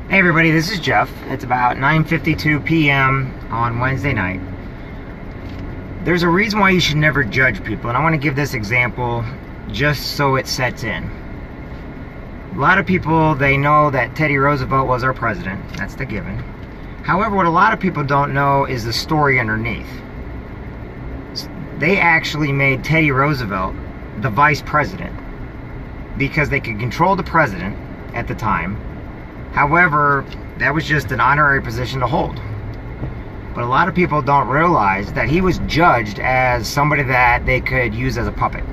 Hey everybody, this is Jeff. It's about 9:52 p.m. on Wednesday night. There's a reason why you should never judge people, and I want to give this example just so it sets in. A lot of people, they know that Teddy Roosevelt was our president. That's the given. However, what a lot of people don't know is the story underneath. They actually made Teddy Roosevelt the vice president because they could control the president at the time. However, that was just an honorary position to hold. But a lot of people don't realize that he was judged as somebody that they could use as a puppet.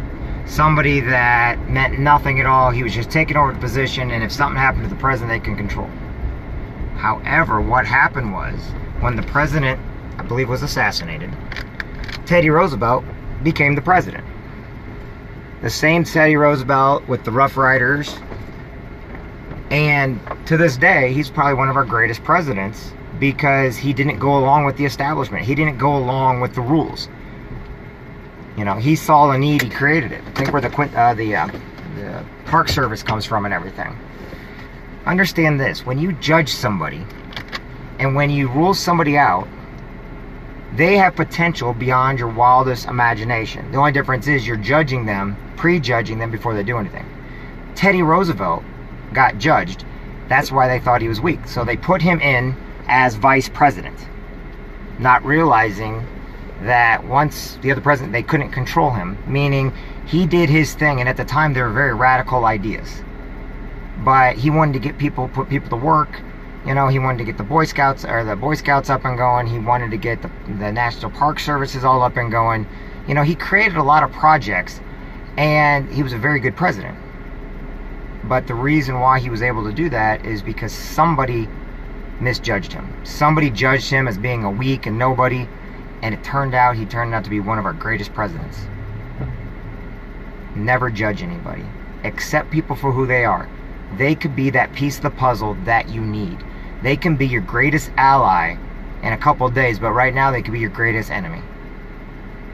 Somebody that meant nothing at all. He was just taking over the position, and if something happened to the president, they can control. However, what happened was, when the president, I believe, was assassinated, Teddy Roosevelt became the president. The same Teddy Roosevelt with the Rough Riders. And to this day, he's probably one of our greatest presidents because he didn't go along with the establishment. He didn't go along with the rules. You know, he saw a need, he created it. Think where the Park Service comes from and everything. Understand this: when you judge somebody and when you rule somebody out, they have potential beyond your wildest imagination. The only difference is you're judging them, prejudging them before they do anything. Teddy Roosevelt got judged. That's why they thought he was weak. So they put him in as vice president, not realizing that once the other president, they couldn't control him, meaning he did his thing, and at the time they were very radical ideas. But he wanted to get people, put people to work. You know, he wanted to get the Boy Scouts up and going. He wanted to get the National Park Services all up and going. You know, he created a lot of projects, and he was a very good president. But the reason why he was able to do that is because somebody misjudged him. Somebody judged him as being a weak and nobody, and he turned out to be one of our greatest presidents. Never judge anybody. Accept people for who they are. They could be that piece of the puzzle that you need. They can be your greatest ally in a couple of days, but right now they could be your greatest enemy.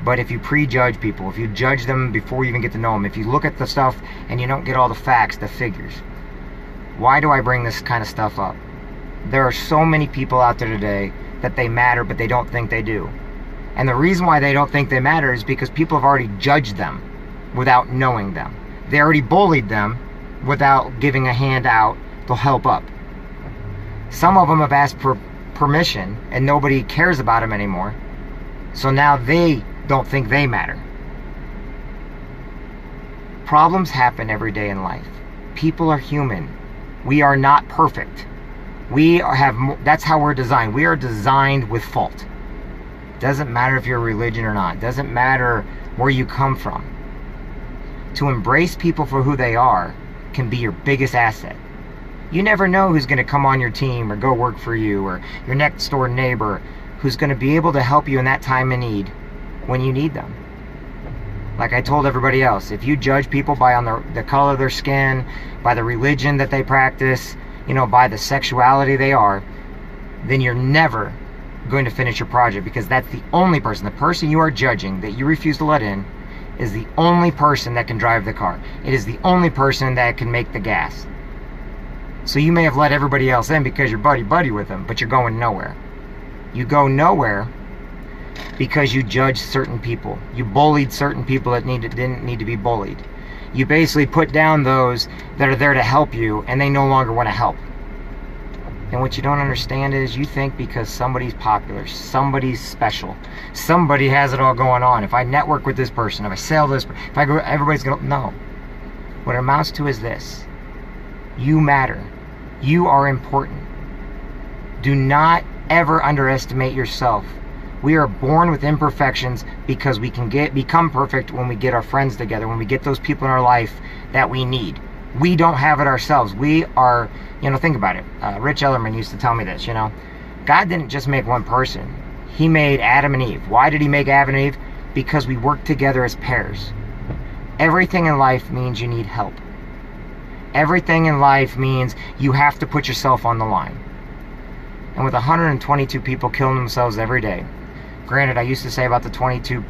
But if you prejudge people, if you judge them before you even get to know them, if you look at the stuff and you don't get all the facts, the figures. Why do I bring this kind of stuff up? There are so many people out there today that they matter, but they don't think they do. And the reason why they don't think they matter is because people have already judged them without knowing them. They already bullied them without giving a hand out to help up. Some of them have asked for permission and nobody cares about them anymore. So now they don't think they matter. Problems happen every day in life. People are human. We are not perfect. That's how we're designed. We are designed with fault. Doesn't matter if you're a religion or not. Doesn't matter where you come from. To embrace people for who they are can be your biggest asset. You never know who's going to come on your team or go work for you, or your next door neighbor who's going to be able to help you in that time of need when you need them. Like I told everybody else, if you judge people by the color of their skin, by the religion that they practice, you know, by the sexuality they are, then you're never going to finish your project, because that's the only person, the person you are judging that you refuse to let in, is the only person that can drive the car. It is the only person that can make the gas. So you may have let everybody else in because you're buddy with them, but you're going nowhere. You go nowhere because you judged certain people. You bullied certain people that didn't need to be bullied. You basically put down those that are there to help you, and they no longer want to help. And what you don't understand is you think because somebody's popular, somebody's special, somebody has it all going on. If I network with this person, if I sell this, if I go, everybody's going to... No. What it amounts to is this. You matter. You are important. Do not ever underestimate yourself. We are born with imperfections because we can become perfect when we get our friends together, when we get those people in our life that we need. We don't have it ourselves. We are, you know, think about it. Rich Ellerman used to tell me this, you know. God didn't just make one person. He made Adam and Eve. Why did he make Adam and Eve? Because we work together as pairs. Everything in life means you need help. Everything in life means you have to put yourself on the line. And with 122 people killing themselves every day, granted, I used to say about the 22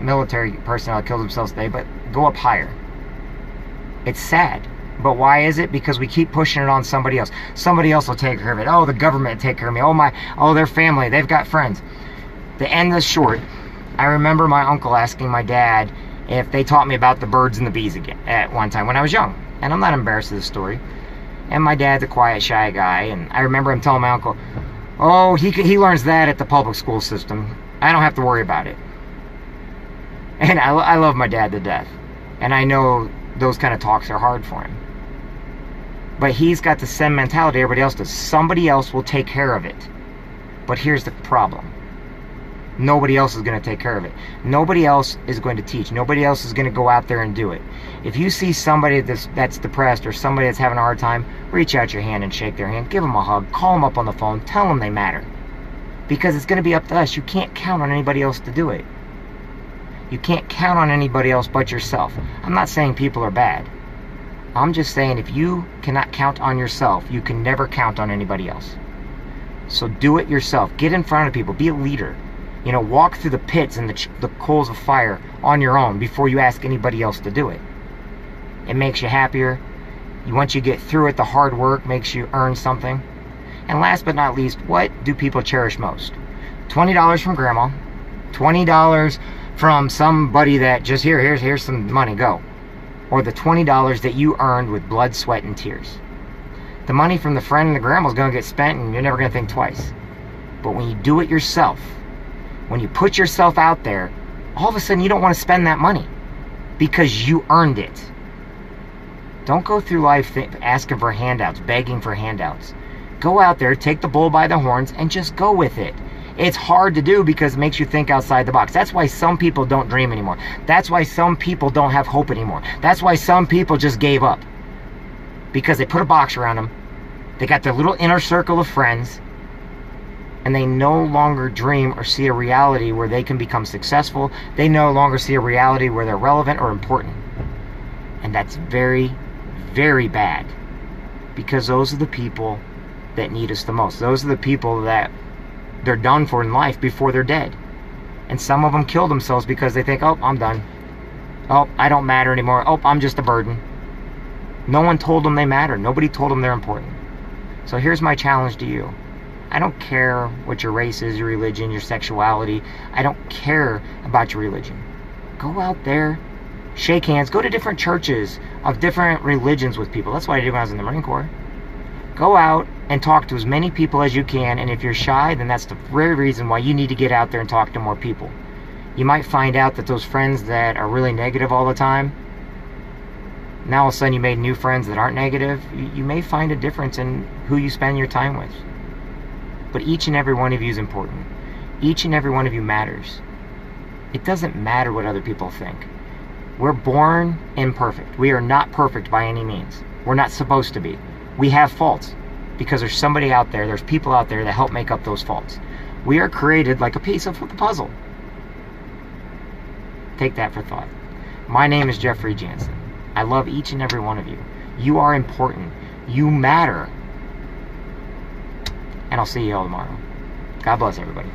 military personnel that killed themselves today, but go up higher. It's sad. But why is it? Because we keep pushing it on somebody else. Somebody else will take care of it. Oh, the government will take care of me. Oh, their family, they've got friends. To end this short, I remember my uncle asking my dad if they taught me about the birds and the bees again at one time when I was young. And I'm not embarrassed of this story. And my dad's a quiet, shy guy. And I remember him telling my uncle, oh, he learns that at the public school system. I don't have to worry about it. And I love my dad to death. And I know those kind of talks are hard for him. But he's got the same mentality everybody else does. Somebody else will take care of it. But here's the problem. Nobody else is going to take care of it. Nobody else is going to teach. Nobody else is going to go out there and do it. If you see somebody that's depressed or somebody that's having a hard time, reach out your hand and shake their hand. Give them a hug. Call them up on the phone. Tell them they matter. Because it's going to be up to us. You can't count on anybody else to do it. You can't count on anybody else but yourself. I'm not saying people are bad. I'm just saying if you cannot count on yourself, you can never count on anybody else. So do it yourself. Get in front of people. Be a leader. Walk through the pits and the coals of fire on your own before you ask anybody else to do it. It makes you happier. Once you get through it, the hard work makes you earn something. And last but not least, what do people cherish most? $20 from grandma. $20 from somebody that just, here's some money, go. Or the $20 that you earned with blood, sweat, and tears. The money from the friend and the grandma is going to get spent and you're never going to think twice. But when you do it yourself, when you put yourself out there, all of a sudden you don't want to spend that money because you earned it. Don't go through life asking for handouts, begging for handouts. Go out there, take the bull by the horns, and just go with it. It's hard to do because it makes you think outside the box. That's why some people don't dream anymore. That's why some people don't have hope anymore. That's why some people just gave up. Because they put a box around them. They got their little inner circle of friends. And they no longer dream or see a reality where they can become successful. They no longer see a reality where they're relevant or important. And that's very, very bad. Because those are the people that need us the most. Those are the people that they're done for in life before they're dead. And some of them kill themselves because they think, oh, I'm done. Oh, I don't matter anymore. Oh, I'm just a burden. No one told them they matter. Nobody told them they're important. So here's my challenge to you. I don't care what your race is, your religion, your sexuality. I don't care about your religion. Go out there, shake hands, go to different churches of different religions with people. That's what I did when I was in the Marine Corps. Go out and talk to as many people as you can, and if you're shy, then that's the very reason why you need to get out there and talk to more people. You might find out that those friends that are really negative all the time, now all of a sudden you made new friends that aren't negative. You may find a difference in who you spend your time with. But each and every one of you is important. Each and every one of you matters. It doesn't matter what other people think. We're born imperfect. We are not perfect by any means. We're not supposed to be. We have faults because there's somebody out there, there's people out there that help make up those faults. We are created like a piece of the puzzle. Take that for thought. My name is Jeffrey Jansen. I love each and every one of you. You are important. You matter. And I'll see you all tomorrow. God bless everybody.